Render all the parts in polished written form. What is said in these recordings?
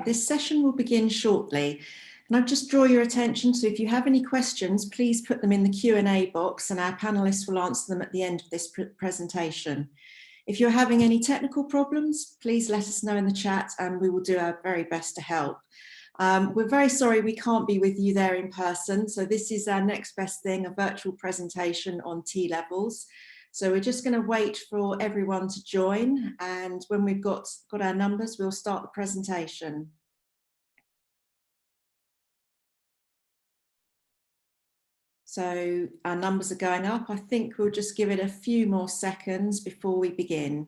This session will begin shortly, and I'll just draw your attention, so if you have any questions, please put them in the Q&A box and our panelists will answer them at the end of this presentation. If you're having any technical problems, please let us know in the chat and we will do our very best to help. We're very sorry we can't be with you there in person, so this is our next best thing, a virtual presentation on T-levels. So we're just going to wait for everyone to join, and when we've got our numbers, we'll start the presentation. So our numbers are going up. I think we'll just give it a few more seconds before we begin.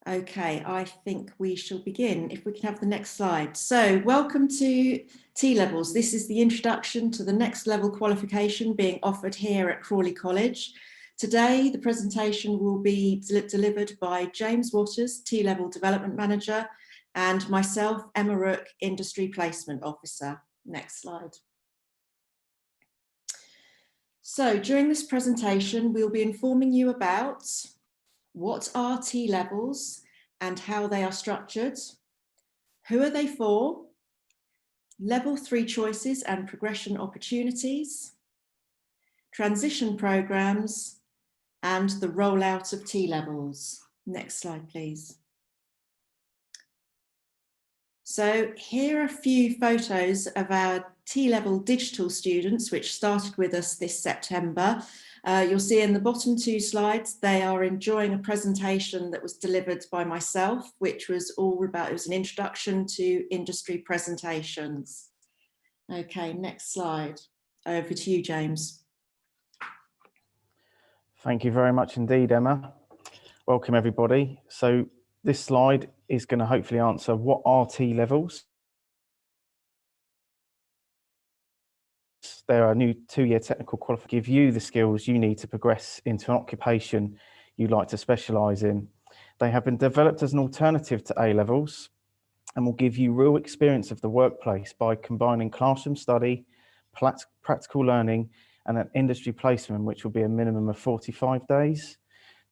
Okay, I think we shall begin. If we can have the next slide. So welcome to T-levels. This is the introduction to the next level qualification being offered here at Crawley College. Today, the presentation will be delivered by James Waters, T-level Development Manager, and myself, Emma Rook, Industry Placement Officer. Next slide. So during this presentation, we'll be informing you about what are T-levels and how they are structured, who are they for, level 3 choices and progression opportunities, transition programs, and the rollout of T-levels. Next slide, please. So here are a few photos of our T-level digital students, which started with us this September. You'll see in the bottom 2 slides, they are enjoying a presentation that was delivered by myself, which was all about, it was an introduction to industry presentations. Okay, next slide. Over to you, James. Thank you very much indeed, Emma. Welcome everybody. So this slide is going to hopefully answer what are T-levels. They are a new 2-year technical qualification, give you the skills you need to progress into an occupation you'd like to specialise in. They have been developed as an alternative to A-levels and will give you real experience of the workplace by combining classroom study, practical learning and an industry placement, which will be a minimum of 45 days.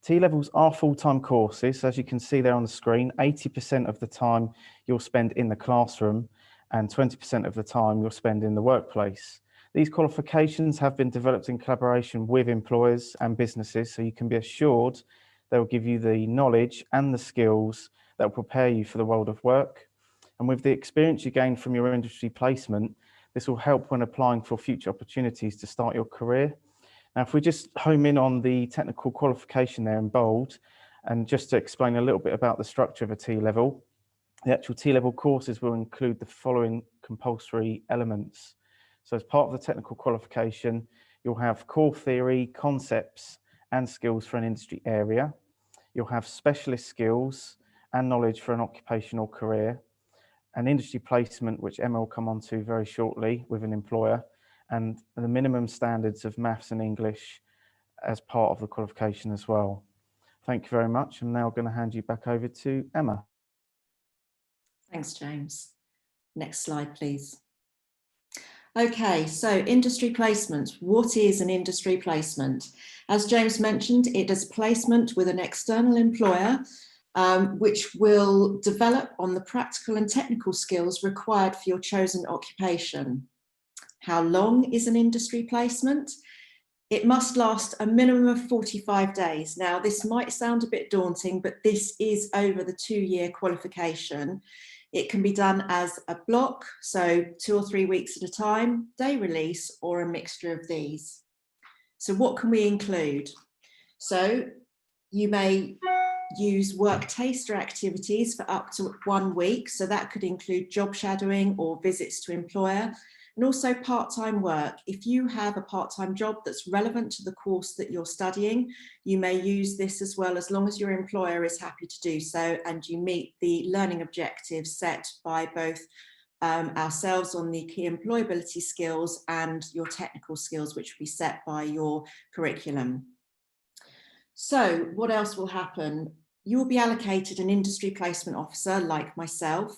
T-levels are full-time courses. As you can see there on the screen, 80% of the time you'll spend in the classroom and 20% of the time you'll spend in the workplace. These qualifications have been developed in collaboration with employers and businesses, so you can be assured they will give you the knowledge and the skills that will prepare you for the world of work. And with the experience you gain from your industry placement, this will help when applying for future opportunities to start your career. Now, if we just home in on the technical qualification there in bold, and just to explain a little bit about the structure of a T-level, the actual T-level courses will include the following compulsory elements. So as part of the technical qualification, you'll have core theory, concepts and skills for an industry area. You'll have specialist skills and knowledge for an occupational career, an industry placement, which Emma will come on to very shortly with an employer, and the minimum standards of maths and English as part of the qualification as well. Thank you very much. I'm now going to hand you back over to Emma. Thanks, James. Next slide, please. Okay, so industry placement. What is an industry placement? As James mentioned, it is a placement with an external employer which will develop on the practical and technical skills required for your chosen occupation. How long is an industry placement? It must last a minimum of 45 days. Now, this might sound a bit daunting, but this is over the 2-year qualification. It can be done as a block, so 2 or 3 weeks at a time, day release, or a mixture of these. So what can we include? So you may use work taster activities for up to 1 week. So that could include job shadowing or visits to employer, and also part-time work. If you have a part-time job that's relevant to the course that you're studying, you may use this as well, as long as your employer is happy to do so and you meet the learning objectives set by both ourselves on the key employability skills and your technical skills, which will be set by your curriculum. So what else will happen? You will be allocated an industry placement officer like myself.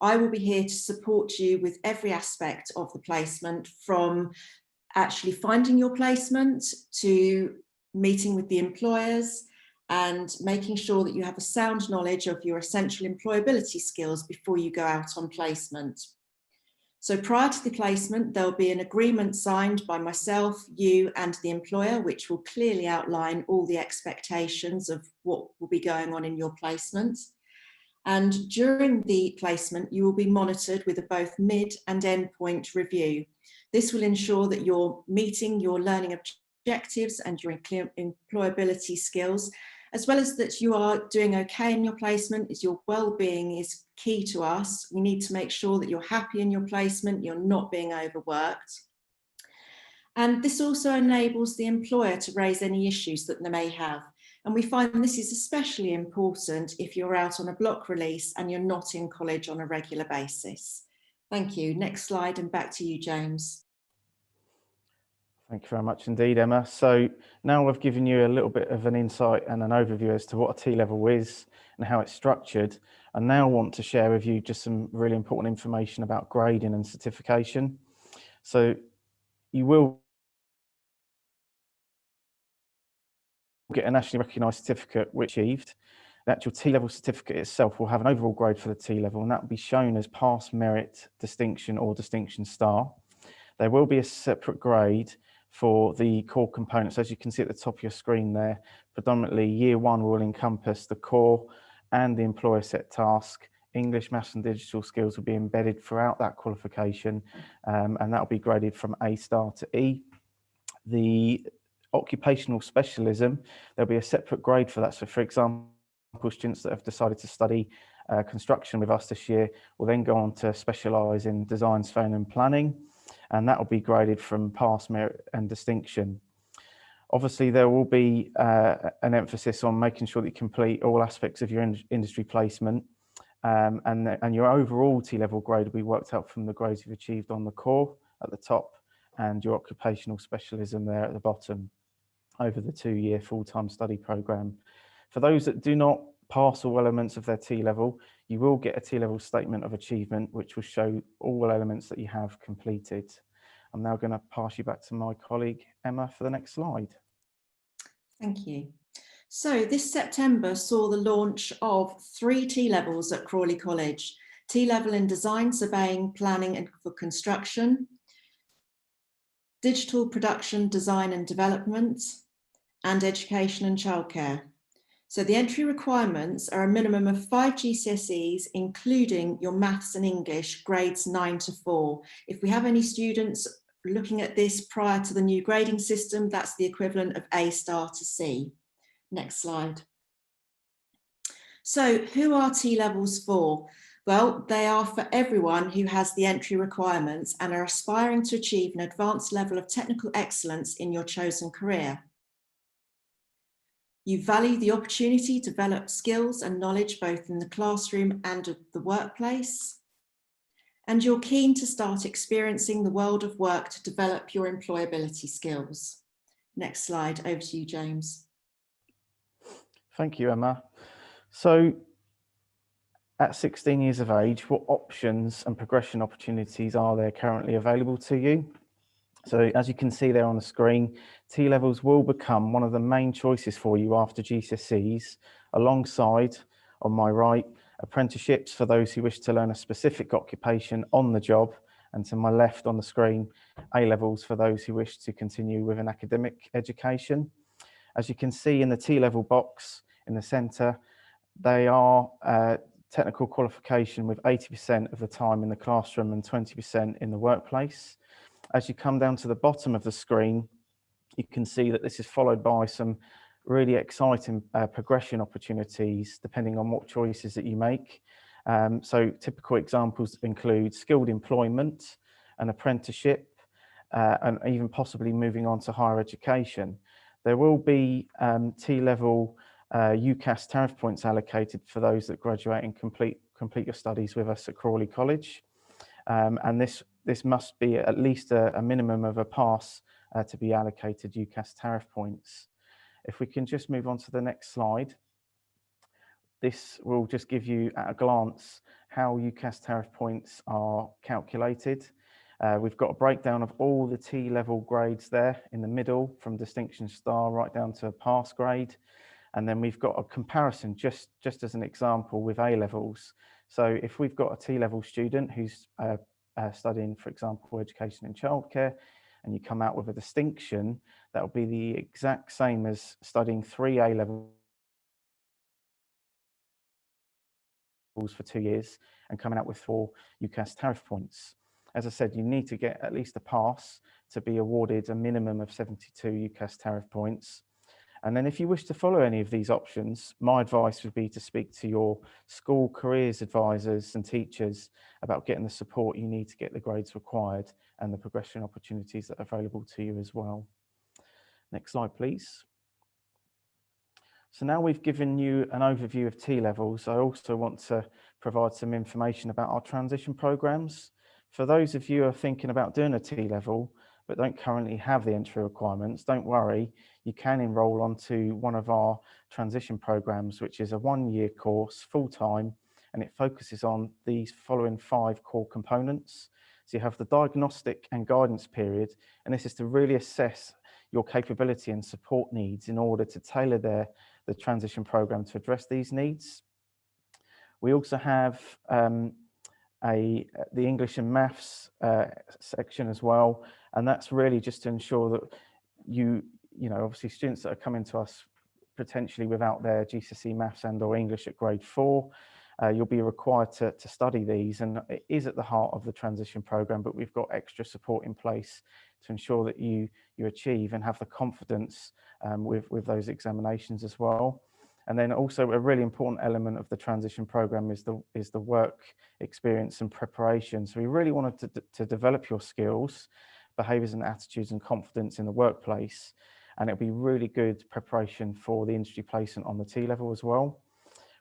I will be here to support you with every aspect of the placement, from actually finding your placement to meeting with the employers, and making sure that you have a sound knowledge of your essential employability skills before you go out on placement. So prior to the placement, there'll be an agreement signed by myself, you, and the employer, which will clearly outline all the expectations of what will be going on in your placement. And during the placement, you will be monitored with a both mid and end point review. This will ensure that you're meeting your learning objectives and your employability skills, as well as that you are doing okay in your placement. As your well-being is key to us. We need to make sure that you're happy in your placement, you're not being overworked. And this also enables the employer to raise any issues that they may have. And we find this is especially important if you're out on a block release and you're not in college on a regular basis. Thank you. Next slide, and back to you, James. Thank you very much indeed, Emma. So now I've given you a little bit of an insight and an overview as to what a T-level is and how it's structured. I now want to share with you just some really important information about grading and certification. So you will get a nationally recognised certificate which achieved. The actual T-level certificate itself will have an overall grade for the T-level, and that will be shown as pass, merit, distinction or distinction star. There will be a separate grade for the core components. As you can see at the top of your screen there, predominantly year one will encompass the core and the employer set task. English, maths and digital skills will be embedded throughout that qualification, and that will be graded from A star to E. The occupational specialism, there'll be a separate grade for that. So for example, students that have decided to study construction with us this year will then go on to specialise in design, surveying and planning, and that will be graded from pass, merit and distinction. Obviously, there will be an emphasis on making sure that you complete all aspects of your industry placement, and your overall T-level grade will be worked out from the grades you've achieved on the core at the top and your occupational specialism there at the bottom over the 2-year full-time study programme. For those that do not pass all elements of their T-level, you will get a T-level statement of achievement, which will show all elements that you have completed. I'm now going to pass you back to my colleague, Emma, for the next slide. Thank you. So this September saw the launch of 3 T-levels at Crawley College: T-level in design, surveying, planning and for construction, digital production, design and development, and education and childcare. So the entry requirements are a minimum of 5 GCSEs, including your maths and English grades 9 to 4. If we have any students looking at this prior to the new grading system, that's the equivalent of A star to C. Next slide. So who are T-levels for? Well, they are for everyone who has the entry requirements and are aspiring to achieve an advanced level of technical excellence in your chosen career. You value the opportunity to develop skills and knowledge both in the classroom and the workplace. And you're keen to start experiencing the world of work to develop your employability skills. Next slide, over to you, James. Thank you, Emma. So at 16 years of age, what options and progression opportunities are there currently available to you? So as you can see there on the screen, T-levels will become one of the main choices for you after GCSEs, alongside, on my right, apprenticeships for those who wish to learn a specific occupation on the job, and to my left on the screen, A-levels for those who wish to continue with an academic education. As you can see in the T-level box in the centre, they are technical qualification with 80% of the time in the classroom and 20% in the workplace. As you come down to the bottom of the screen, you can see that this is followed by some really exciting progression opportunities depending on what choices that you make. So typical examples include skilled employment, an apprenticeship, and even possibly moving on to higher education. There will be T-level UCAS tariff points allocated for those that graduate and complete your studies with us at Crawley College. And this must be at least a minimum of a pass to be allocated UCAS tariff points. If we can just move on to the next slide. This will just give you at a glance how UCAS tariff points are calculated. We've got a breakdown of all the T-level grades there in the middle, from distinction star right down to pass grade. And then we've got a comparison, just as an example, with A-levels. So if we've got a T-level student who's studying, for example, education and childcare, and you come out with a distinction, that will be the exact same as studying 3 A-levels for 2 years and coming out with 4 UCAS tariff points. As I said, you need to get at least a pass to be awarded a minimum of 72 UCAS tariff points. And then if you wish to follow any of these options, my advice would be to speak to your school careers advisors and teachers about getting the support you need to get the grades required and the progression opportunities that are available to you as well. Next slide, please. So now we've given you an overview of T-levels, I also want to provide some information about our transition programs. For those of you who are thinking about doing a T-level, but don't currently have the entry requirements, don't worry, you can enroll onto one of our transition programs, which is a 1-year course, full-time, and it focuses on these following 5 core components. So you have the diagnostic and guidance period, and this is to really assess your capability and support needs in order to tailor the transition program to address these needs. We also have the English and Maths section as well, and that's really just to ensure that you know, obviously students that are coming to us potentially without their GCSE Maths and or English at grade 4, you'll be required to study these, and it is at the heart of the transition program, but we've got extra support in place to ensure that you achieve and have the confidence with those examinations as well. And then also a really important element of the transition program is the work experience and preparation. So we really wanted to develop your skills, behaviours and attitudes and confidence in the workplace. And it'll be really good preparation for the industry placement on the T-level as well.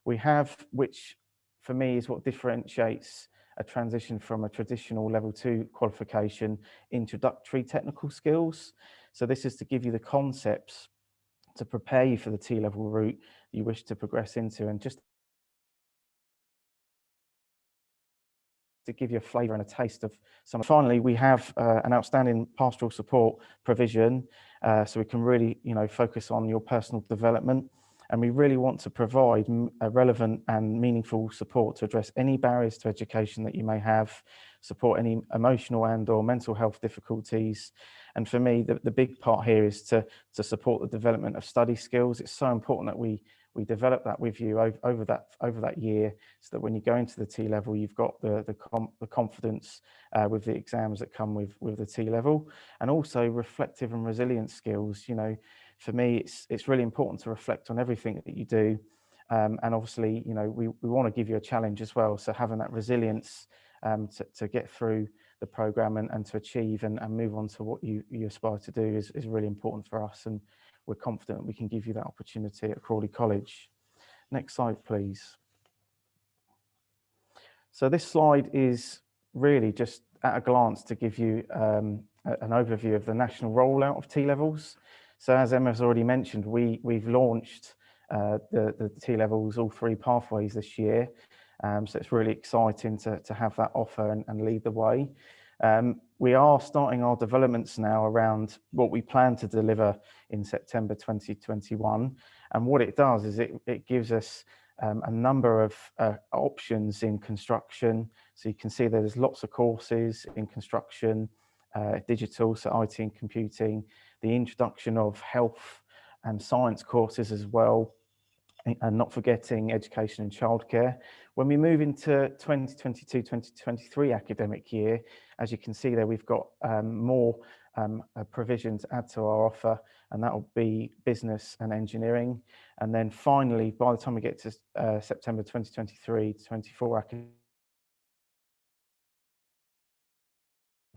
We have, which for me is what differentiates a transition from a traditional level 2 qualification, introductory technical skills. So this is to give you the concepts to prepare you for the T-level route you wish to progress into, and just to give you a flavour and a taste of some. Finally, we have an outstanding pastoral support provision, so we can really, you know, focus on your personal development, and we really want to provide a relevant and meaningful support to address any barriers to education that you may have, support any emotional and or mental health difficulties. And for me, the big part here is to support the development of study skills. It's so important that we develop that with you over that year, so that when you go into the T-level, you've got the confidence with the exams that come with the T-level, and also reflective and resilient skills. You know, for me, it's really important to reflect on everything that you do, and obviously, you know, we want to give you a challenge as well. So having that resilience to get through the program and to achieve and move on to what you aspire to do is really important for us, and we're confident we can give you that opportunity at Crawley College. Next slide, please. So this slide is really just at a glance to give you an overview of the national rollout of T-levels. So as Emma has already mentioned, we've launched the T-levels, all 3 pathways this year. So it's really exciting to have that offer and lead the way. We are starting our developments now around what we plan to deliver in September 2021. And what it does is it gives us a number of options in construction. So you can see there's lots of courses in construction, digital, so IT and computing, the introduction of health and science courses as well, and not forgetting education and childcare. When we move into 2022-2023 academic year, as you can see there, we've got more provision to add to our offer, and that will be business and engineering. And then finally, by the time we get to September 2023-24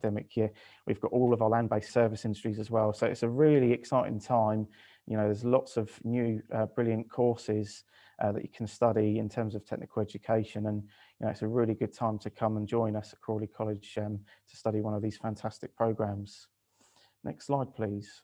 academic year, we've got all of our land-based service industries as well. So it's a really exciting time. You know, there's lots of new brilliant courses that you can study in terms of technical education, and you know, it's a really good time to come and join us at Crawley College to study one of these fantastic programs. Next slide, please.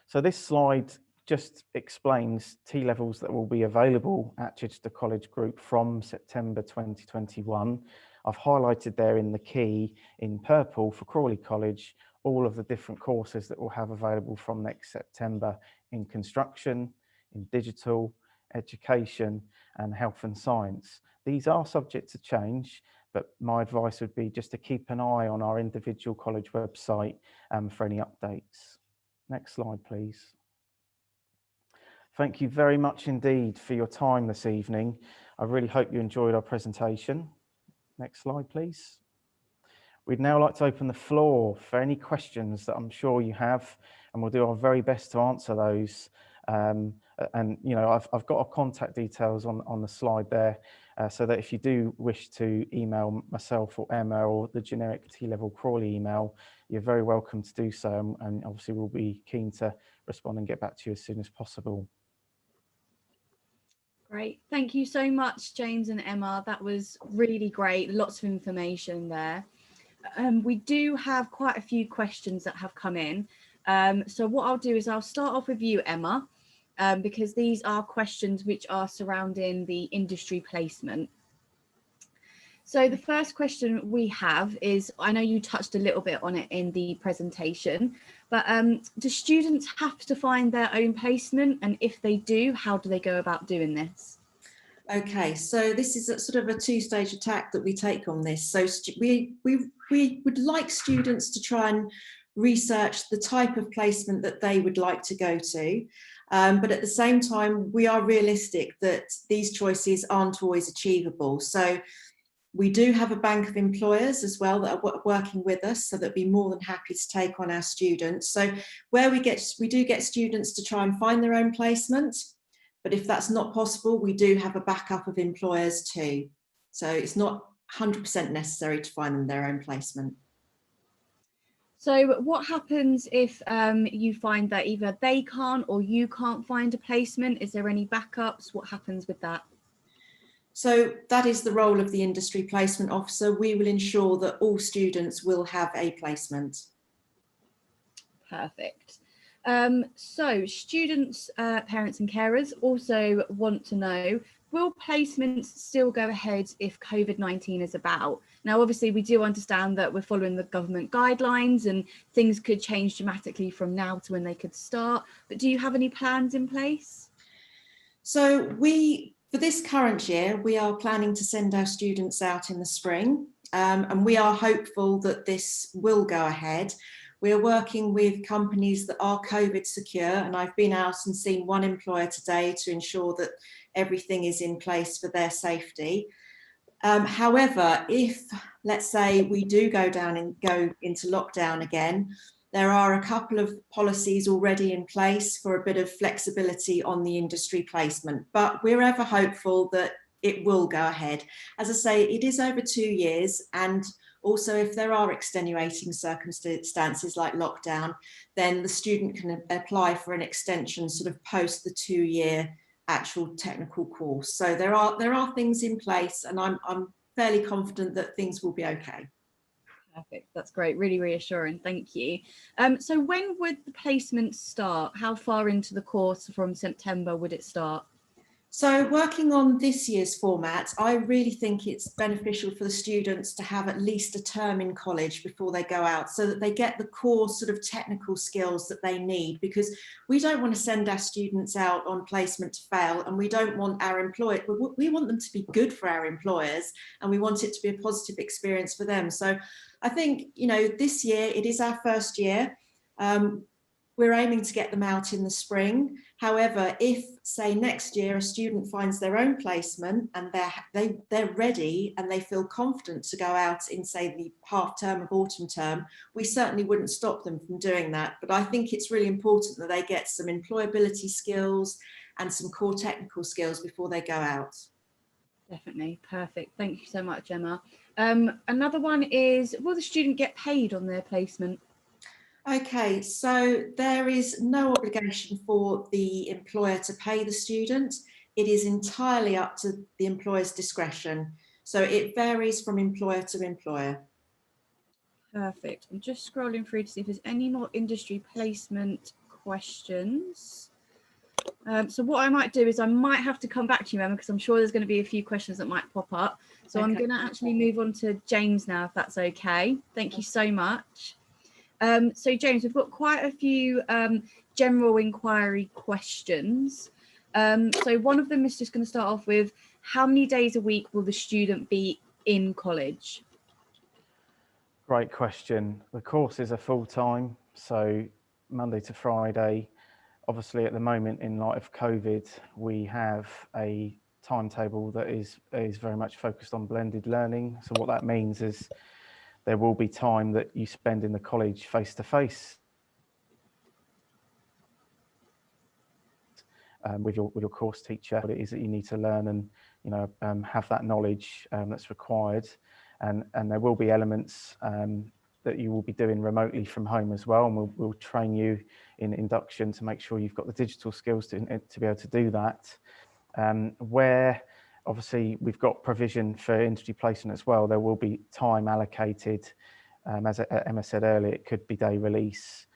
So this slide just explains T-levels that will be available at Chichester College Group from September 2021. I've highlighted there in the key in purple for Crawley College all of the different courses that we'll have available from next September in construction, in digital, education and health and science. These are subject to change, but my advice would be just to keep an eye on our individual college website for any updates. Next slide, please. Thank you very much indeed for your time this evening. I really hope you enjoyed our presentation. Next slide, please. We'd now like to open the floor for any questions that I'm sure you have, and we'll do our very best to answer those. And you know, I've got our contact details on the slide there, so that if you do wish to email myself or Emma or the generic T-level Crawley email, you're very welcome to do so, and obviously we'll be keen to respond and get back to you as soon as possible. Great, thank you so much, James and Emma. That was really great, lots of information there. We do have quite a few questions that have come in. So what I'll do is I'll start off with you, Emma, because these are questions which are surrounding the industry placement. So the first question we have is, I know you touched a little bit on it in the presentation, but do students have to find their own placement? And if they do, how do they go about doing this? Okay, so this is a sort of a two-stage attack that we take on this. So we would like students to try and research the type of placement that they would like to go to. But at the same time, we are realistic that these choices aren't always achievable. So we do have a bank of employers as well that are working with us, so that we'd be more than happy to take on our students. So where we do get students to try and find their own placement. But if that's not possible, we do have a backup of employers too. So it's not 100% necessary to find them their own placement. So what happens if you find that either they can't or you can't find a placement? Is there any backups? What happens with that? So that is the role of the industry placement officer. We will ensure that all students will have a placement. Perfect. So students, parents and carers also want to know, will placements still go ahead if COVID-19 is about? Now, obviously, we do understand that we're following the government guidelines and things could change dramatically from now to when they could start. But do you have any plans in place? So for this current year, we are planning to send our students out in the spring, and we are hopeful that this will go ahead. We are working with companies that are COVID secure, and I've been out and seen one employer today to ensure that everything is in place for their safety. However, if, let's say, we do go into lockdown again, there are a couple of policies already in place for a bit of flexibility on the industry placement, but we're ever hopeful that it will go ahead. As I say, it is over 2 years, and also if there are extenuating circumstances like lockdown, then the student can apply for an extension sort of post the 2-year actual technical course. So there are things in place, and I'm fairly confident that things will be okay. Perfect. That's great. Really reassuring. Thank you. So when would the placement start? How far into the course from September would it start? So working on this year's format, I really think it's beneficial for the students to have at least a term in college before they go out, so that they get the core sort of technical skills that they need, because we don't want to send our students out on placement to fail, and we don't want our employer, we want them to be good for our employers, and we want it to be a positive experience for them. So I think, you know, this year, it is our first year. We're aiming to get them out in the spring. However, if, say, next year a student finds their own placement and they're ready and they feel confident to go out in, say, the half term of autumn term, we certainly wouldn't stop them from doing that. But I think it's really important that they get some employability skills and some core technical skills before they go out. Definitely. Perfect. Thank you so much, Emma. Another one is, will the student get paid on their placement? Okay, so there is no obligation for the employer to pay the student. It is entirely up to the employer's discretion. So it varies from employer to employer. Perfect. I'm just scrolling through to see if there's any more industry placement questions. So what I might do is I might have to come back to you, Emma, because I'm sure there's going to be a few questions that might pop up. So I'm Okay. going to actually move on to James now, if that's okay. Thank you so much. So James, we've got quite a few general inquiry questions. So one of them is just going to start off with, how many days a week will the student be in college? Great question. The courses are full-time, so Monday to Friday. Obviously, at the moment, in light of COVID, we have a timetable that is very much focused on blended learning. So what that means is there will be time that you spend in the college face-to-face with your course teacher, what it is that you need to learn and have that knowledge that's required. And there will be elements that you will be doing remotely from home as well, and we'll train you in induction to make sure you've got the digital skills to be able to do that. Where obviously we've got provision for industry placement as well, there will be time allocated. As Emma said earlier, it could be day release,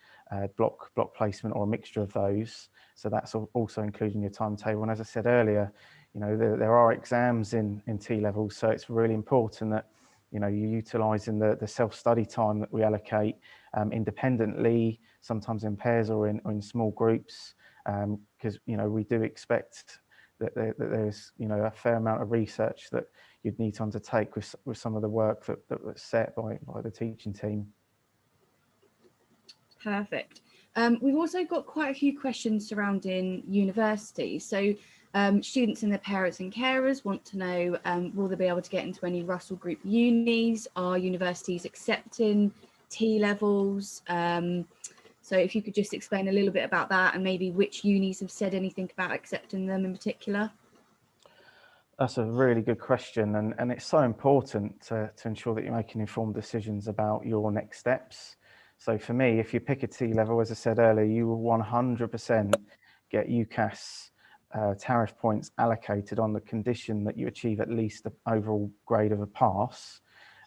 block placement, or a mixture of those. So that's also included in your timetable. And as I said earlier, there are exams in T levels, so it's really important that you're utilising the self-study time that we allocate independently, sometimes in pairs or in small groups, because we do expect that there's a fair amount of research that you'd need to undertake with some of the work that was set by the teaching team. Perfect. We've also got quite a few questions surrounding universities. So students and their parents and carers want to know, will they be able to get into any Russell Group unis? Are universities accepting T levels? So if you could just explain a little bit about that, and maybe which unis have said anything about accepting them in particular. That's a really good question, and it's so important to ensure that you're making informed decisions about your next steps. So for me, if you pick a T level, as I said earlier, you will 100% get UCAS tariff points allocated on the condition that you achieve at least the overall grade of a pass.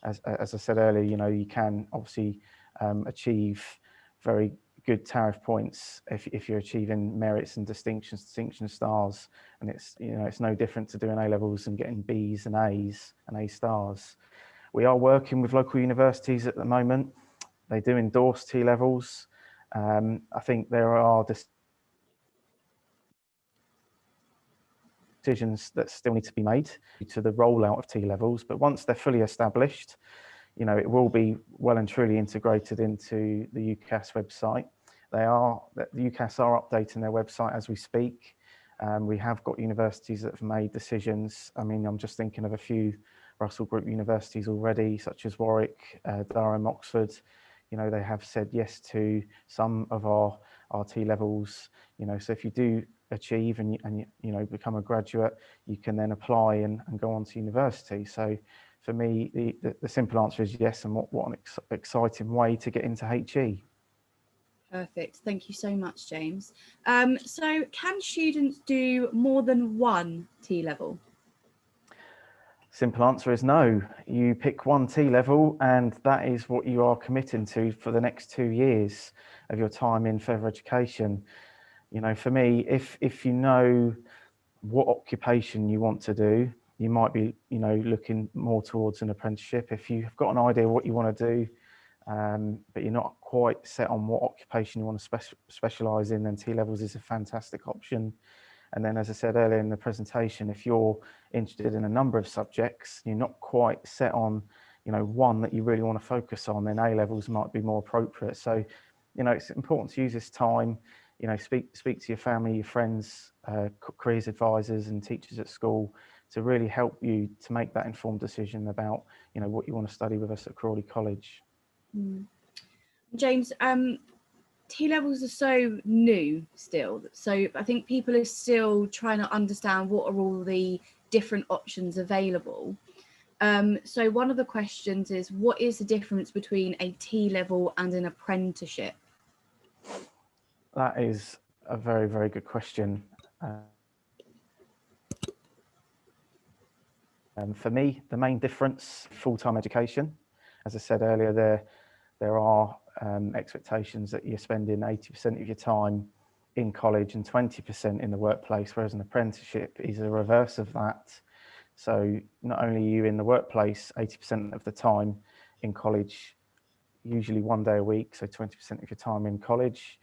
As I said earlier, you can obviously achieve very good tariff points if you're achieving merits and distinction stars, and it's no different to doing A levels and getting B's and A's and A stars. We are working with local universities at the moment. They do endorse T levels. I think there are decisions that still need to be made to the rollout of T levels, but once they're fully established, it will be well and truly integrated into the UCAS website. The UCAS are updating their website as we speak. We have got universities that have made decisions. I mean, I'm just thinking of a few Russell Group universities already, such as Warwick, Durham, Oxford. They have said yes to some of our T levels. So if you do achieve and become a graduate, you can then apply and go on to university. So for me, the simple answer is yes, and what an exciting way to get into HE. Perfect. Thank you so much, James. So can students do more than one T level? Simple answer is no. You pick one T level, and that is what you are committing to for the next 2 years of your time in further education. For me, if you know what occupation you want to do, you might be, looking more towards an apprenticeship. If you've got an idea what you want to do, but you're not quite set on what occupation you want to specialise in, then T levels is a fantastic option. And then, as I said earlier in the presentation, if you're interested in a number of subjects, you're not quite set on, one that you really want to focus on, then A levels might be more appropriate. So, it's important to use this time. Speak to your family, your friends, careers advisors, and teachers at school to really help you to make that informed decision about, what you want to study with us at Crawley College. James, T levels are so new still, so I think people are still trying to understand what are all the different options available. So one of the questions is, what is the difference between a T level and an apprenticeship? That is a very, very good question. For me, the main difference, full-time education. As I said earlier, there are expectations that you're spending 80% of your time in college and 20% in the workplace, whereas an apprenticeship is a reverse of that. So not only are you in the workplace 80% of the time, in college, usually 1 day a week, so 20% of your time in college.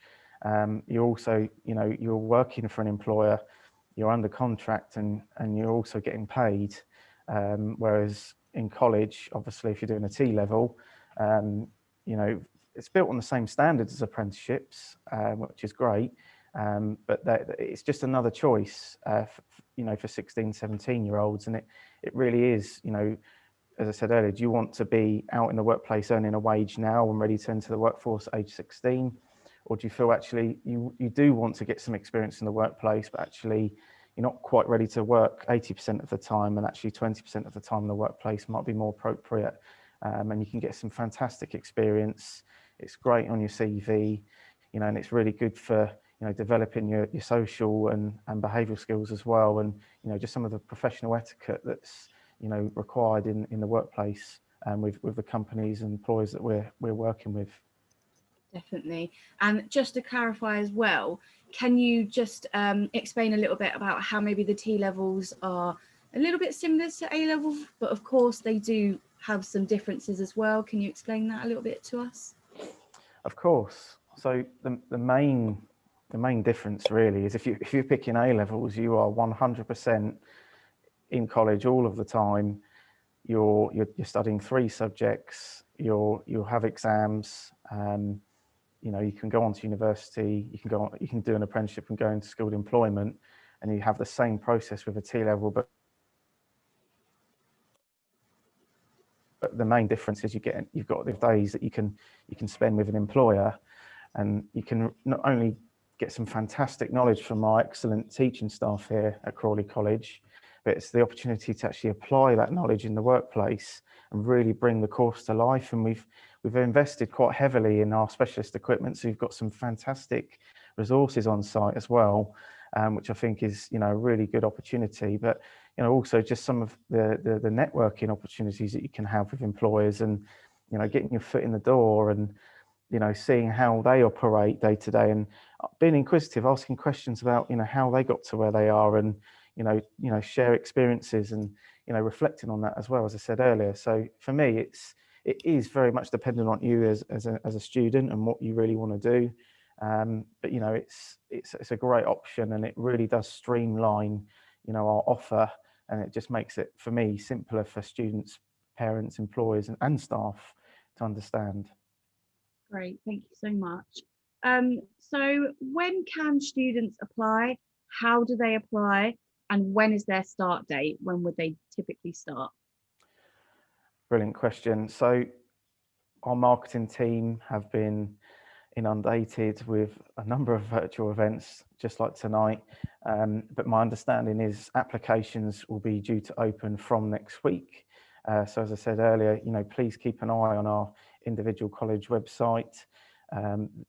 You're also, you're working for an employer, you're under contract, and you're also getting paid. Whereas in college, obviously, if you're doing a T level, it's built on the same standards as apprenticeships, which is great. But it's just another choice, for 16, 17-year-olds. And it really is, as I said earlier, do you want to be out in the workplace earning a wage now and ready to enter the workforce at age 16? Or do you feel actually you do want to get some experience in the workplace, but actually you're not quite ready to work 80% of the time, and actually 20% of the time in the workplace might be more appropriate? And you can get some fantastic experience. It's great on your CV, and it's really good for developing your social and behavioural skills as well, and just some of the professional etiquette that's required in the workplace, with the companies and employers that we're working with. Definitely. And just to clarify as well, can you just explain a little bit about how maybe the T levels are a little bit similar to A levels, but of course they do have some differences as well? Can you explain that a little bit to us? Of course. So the main difference really is if you're picking A levels, you are 100% in college all of the time. You're studying 3 subjects. You'll have exams. You can go on to university. You can do an apprenticeship and go into skilled employment, and you have the same process with a T level. But the main difference is you've got the days that you can spend with an employer, and you can not only get some fantastic knowledge from our excellent teaching staff here at Crawley College, but it's the opportunity to actually apply that knowledge in the workplace and really bring the course to life. And we've invested quite heavily in our specialist equipment, so we've got some fantastic resources on site as well, which I think is a really good opportunity. But also just some of the networking opportunities that you can have with employers, and getting your foot in the door, and seeing how they operate day to day, and being inquisitive, asking questions about how they got to where they are, and share experiences, and reflecting on that as well, as I said earlier. So for me, it is very much dependent on you as a student and what you really want to do. But it's a great option, and it really does streamline our offer, and it just makes it, for me, simpler for students, parents, employers, and staff to understand. Great, thank you so much. So when can students apply? How do they apply? And when is their start date? When would they typically start? Brilliant question. So our marketing team have been inundated with a number of virtual events, just like tonight. But my understanding is applications will be due to open from next week. So as I said earlier, please keep an eye on our individual college website.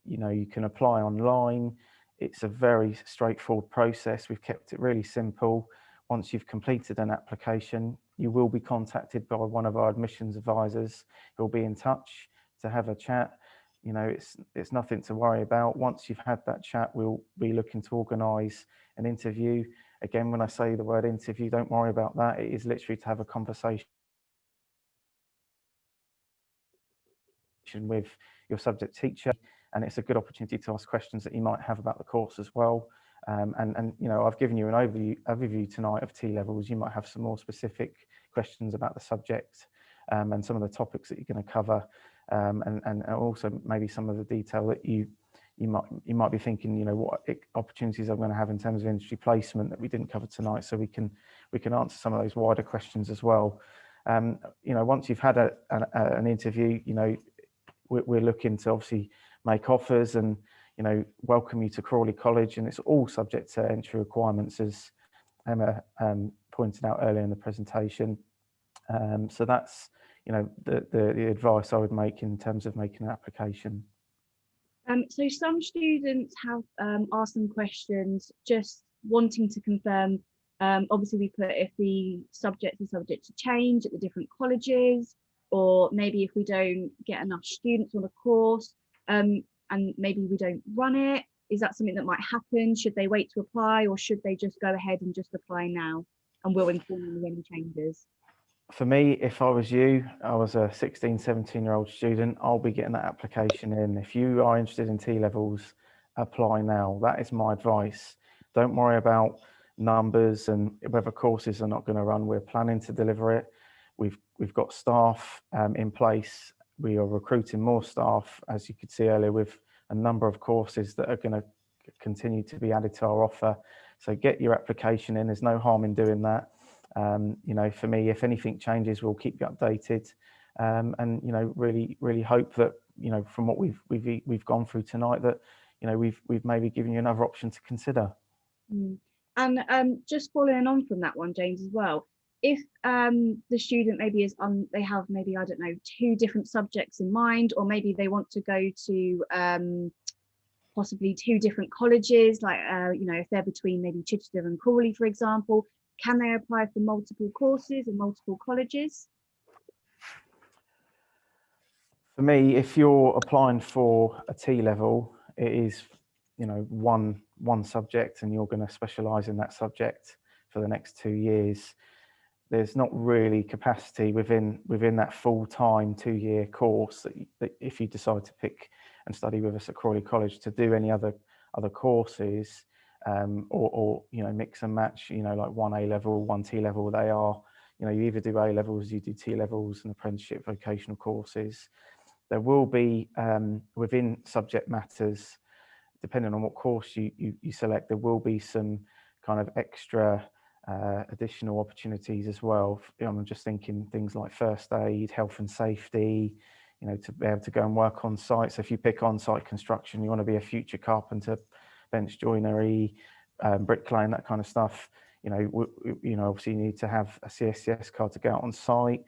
You can apply online. It's a very straightforward process. We've kept it really simple. Once you've completed an application, you will be contacted by one of our admissions advisors who will be in touch to have a chat. It's nothing to worry about. Once you've had that chat, we'll be looking to organise an interview. Again, when I say the word interview, don't worry about that. It is literally to have a conversation with your subject teacher, and it's a good opportunity to ask questions that you might have about the course as well. And I've given you an overview tonight of T levels. You might have some more specific questions about the subject, and some of the topics that you're going to cover, and also maybe some of the detail that you might be thinking, what opportunities I'm going to have in terms of industry placement that we didn't cover tonight, so we can answer some of those wider questions as well. Once you've had an interview, we're looking to obviously make offers and welcome you to Crawley College, and it's all subject to entry requirements, as Emma pointed out earlier in the presentation. So that's the advice I would make in terms of making an application. So some students have asked some questions, just wanting to confirm. Obviously, we put if the subject is subject to change at the different colleges, or maybe if we don't get enough students on a course, and maybe we don't run it. Is that something that might happen? Should they wait to apply, or should they just go ahead and just apply now? and will inform you of any changes. For me, if I was you, I was a 16, 17-year-old student, I'll be getting that application in. If you are interested in T-levels, apply now. That is my advice. Don't worry about numbers and whether courses are not going to run. We're planning to deliver it. We've got staff in place. We are recruiting more staff, as you could see earlier, with a number of courses that are going to continue to be added to our offer. So get your application in. There's no harm in doing that. You know, for me, if anything changes, we'll keep you updated, and you know, really hope that, you know, from what we've gone through tonight, that, you know, we've maybe given you another option to consider. And just following on from that one, James, as well, if the student maybe they have maybe, I don't know, 2 different subjects in mind, or maybe they want to go to possibly 2 different colleges, like you know, if they're between maybe Chichester and Crawley, for example, can they apply for multiple courses and multiple colleges? For me, if you're applying for a T-level, it is, you know, one subject, and you're going to specialise in that subject for the next 2 years. There's not really capacity within that full-time 2-year course that if you decide to pick and study with us at Crawley College, to do any other courses, or you know, mix and match, you know, like 1 A-level, 1 T-level. They are, you know, you either do A-levels, you do T-levels and apprenticeship vocational courses. There will be, within subject matters, depending on what course you select, there will be some kind of extra additional opportunities as well. I'm just thinking things like first aid, health and safety, you know, to be able to go and work on site. So if you pick on-site construction, you want to be a future carpenter, bench joinery, bricklaying, that kind of stuff. You know, obviously you need to have a CSCS card to go out on site.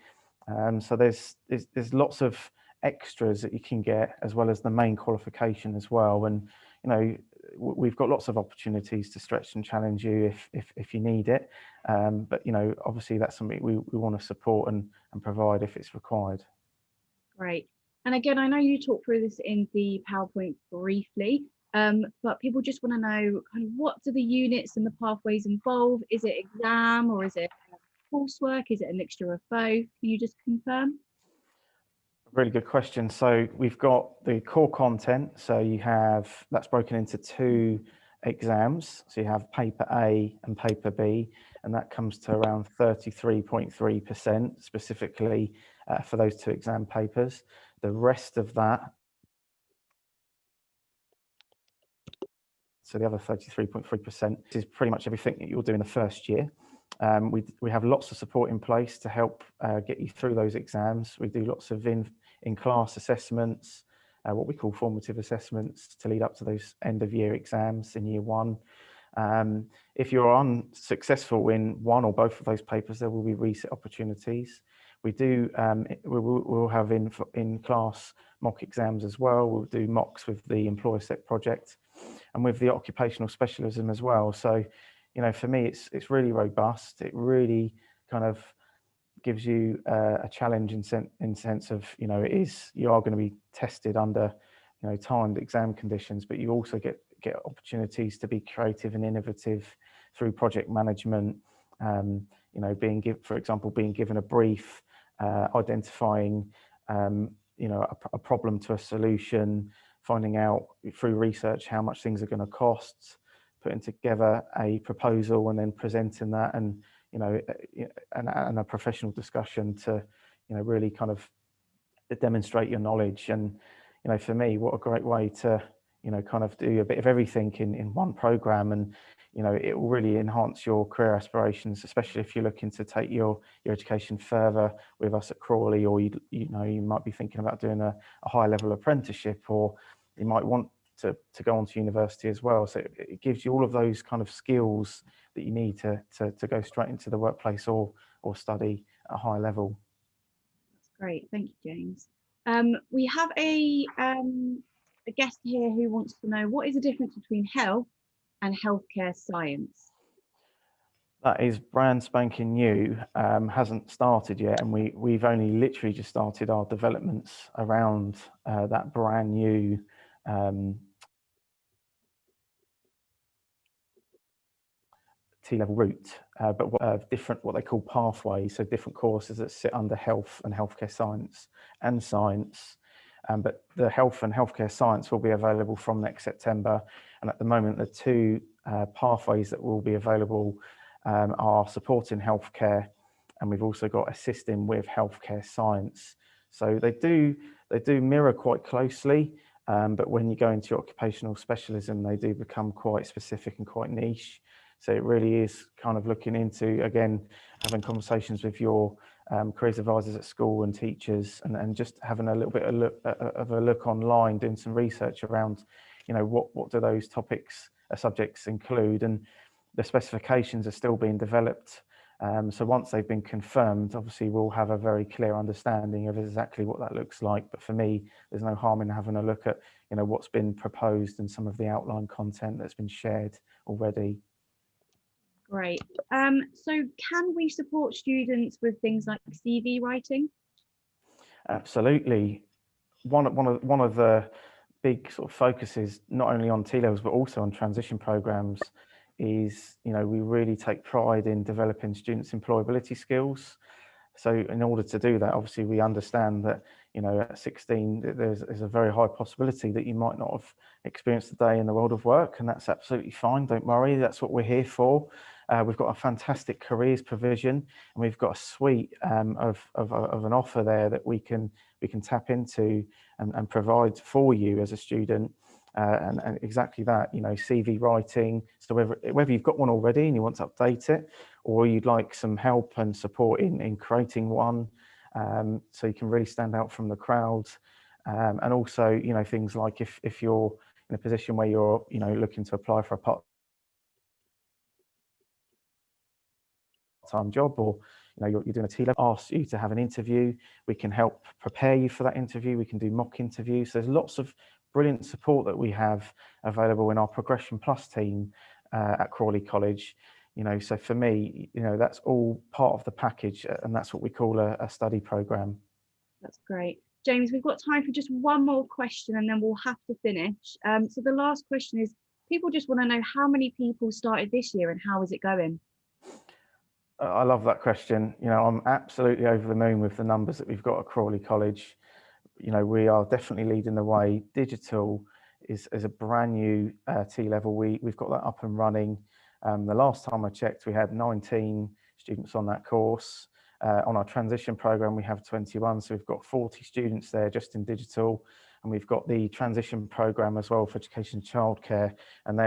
So there's lots of extras that you can get, as well as the main qualification as well. And you know, we've got lots of opportunities to stretch and challenge you if you need it. But you know, obviously that's something we want to support and provide if it's required. Great. And again, I know you talked through this in the PowerPoint briefly, but people just want to know kind of what do the units and the pathways involve? Is it exam, or is it coursework? Is it a mixture of both? Can you just confirm? Really good question. So we've got the core content. So you have, that's broken into 2 exams. So you have paper A and paper B, and that comes to around 33.3% specifically for those 2 exam papers. The rest of that, so the other 33.3%, is pretty much everything that you'll do in the first year. We have lots of support in place to help get you through those exams. We do lots of in-class assessments, what we call formative assessments, to lead up to those end-of-year exams in year 1. If you're unsuccessful in one or both of those papers, there will be reset opportunities. We do, we'll have in-class mock exams as well. We'll do mocks with the Employer Set project and with the occupational specialism as well. So, you know, for me, it's really robust. It really kind of gives you a challenge in sense of, you know, you are going to be tested under, you know, timed exam conditions, but you also get opportunities to be creative and innovative through project management. You know, for example, being given a brief, identifying, you know, a problem to a solution, finding out through research how much things are going to cost, putting together a proposal and then presenting that, and you know, and a professional discussion to, you know, really kind of demonstrate your knowledge. And you know, for me, what a great way to, you know, kind of do a bit of everything in one program. And you know, it will really enhance your career aspirations, especially if you're looking to take your education further with us at Crawley, or you know, you might be thinking about doing a high level apprenticeship, or you might want to go on to university as well. So it gives you all of those kind of skills that you need to go straight into the workplace or study at a high level. That's great. Thank you, James. We have a guest here who wants to know, what is the difference between health and healthcare science? That is brand spanking new, hasn't started yet, and we've only literally just started our developments around that brand new T-level route, but different, what they call pathways, so different courses that sit under health and healthcare science and science. But the health and healthcare science will be available from next September. And at the moment, the two pathways that will be available are supporting healthcare, and we've also got assisting with healthcare science. So they do mirror quite closely, but when you go into your occupational specialism, they do become quite specific and quite niche. So it really is kind of looking into, again, having conversations with your careers advisors at school and teachers, and just having a little bit of a look online, doing some research around, you know, what do those topics, subjects include, and the specifications are still being developed. So once they've been confirmed, obviously we'll have a very clear understanding of exactly what that looks like. But for me, there's no harm in having a look at, you know, what's been proposed and some of the outline content that's been shared already. Great. So can we support students with things like CV writing? Absolutely. One of the big sort of focuses, not only on T-levels but also on transition programs, is, you know, we really take pride in developing students' employability skills. So in order to do that, obviously we understand that, you know, at 16 there's a very high possibility that you might not have experienced a day in the world of work, and that's absolutely fine. Don't worry, that's what we're here for. We've got a fantastic careers provision, and we've got a suite of an offer there that we can tap into and provide for you as a student. And exactly that, you know, CV writing. So whether you've got one already and you want to update it, or you'd like some help and support in creating one, so you can really stand out from the crowd. And also, you know, things like if you're in a position where you're, you know, looking to apply for a part-time job, or, you know, you're doing a T-level, ask you to have an interview, we can help prepare you for that interview. We can do mock interviews. So there's lots of brilliant support that we have available in our Progression Plus team at Crawley College. You know, so for me, you know, that's all part of the package, and that's what we call a study program. That's great. James, we've got time for just one more question and then we'll have to finish. So the last question is, people just want to know how many people started this year and how is it going? I love that question. You know, I'm absolutely over the moon with the numbers that we've got at Crawley College. You know, we are definitely leading the way. Digital is a brand new T-level. We've got that up and running. The last time I checked, we had 19 students on that course. On our transition program, we have 21, so we've got 40 students there just in digital, and we've got the transition program as well for education and childcare, and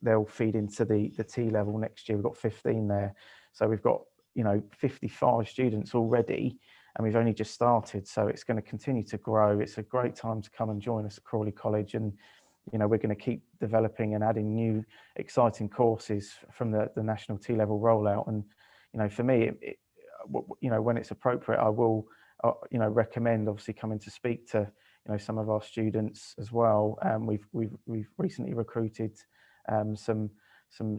they'll feed into the T-level next year. We've got 15 there, so we've got, you know, 55 students already, and we've only just started, so it's going to continue to grow. It's a great time to come and join us at Crawley College, and, you know, we're going to keep developing and adding new exciting courses from the national T-level rollout. And, you know, for me, you know, when it's appropriate, I will, you know, recommend obviously coming to speak to, you know, some of our students as well. We've recently recruited some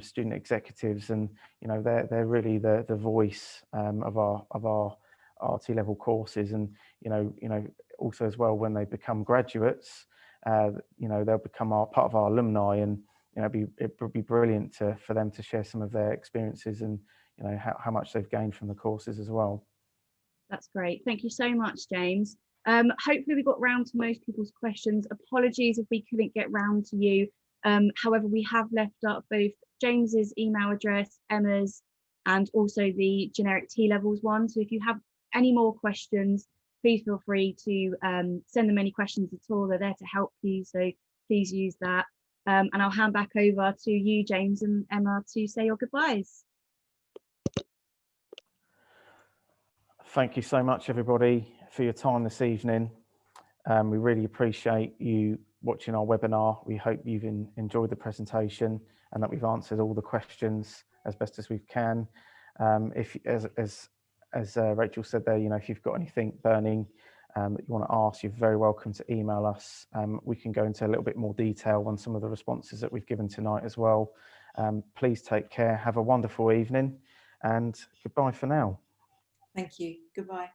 student executives, and, you know, they're really the voice of our T-level courses. And, you know, also as well, when they become graduates, you know, they'll become part of our alumni, and, you know, it would be brilliant for them to share some of their experiences and, you know, how much they've gained from the courses as well. That's great. Thank you so much, James. Hopefully we got round to most people's questions. Apologies if we couldn't get round to you. However, we have left up both James's email address, Emma's, and also the generic T-levels one. So if you have any more questions, please feel free to send them any questions at all. They're there to help you, so please use that. And I'll hand back over to you, James and Emma, to say your goodbyes. Thank you so much, everybody, for your time this evening. We really appreciate you watching our webinar. We hope you've enjoyed the presentation and that we've answered all the questions as best as we can. If, as Rachel said there, you know, if you've got anything burning that you want to ask, you're very welcome to email us. We can go into a little bit more detail on some of the responses that we've given tonight as well. Please take care. Have a wonderful evening, and goodbye for now. Thank you. Goodbye.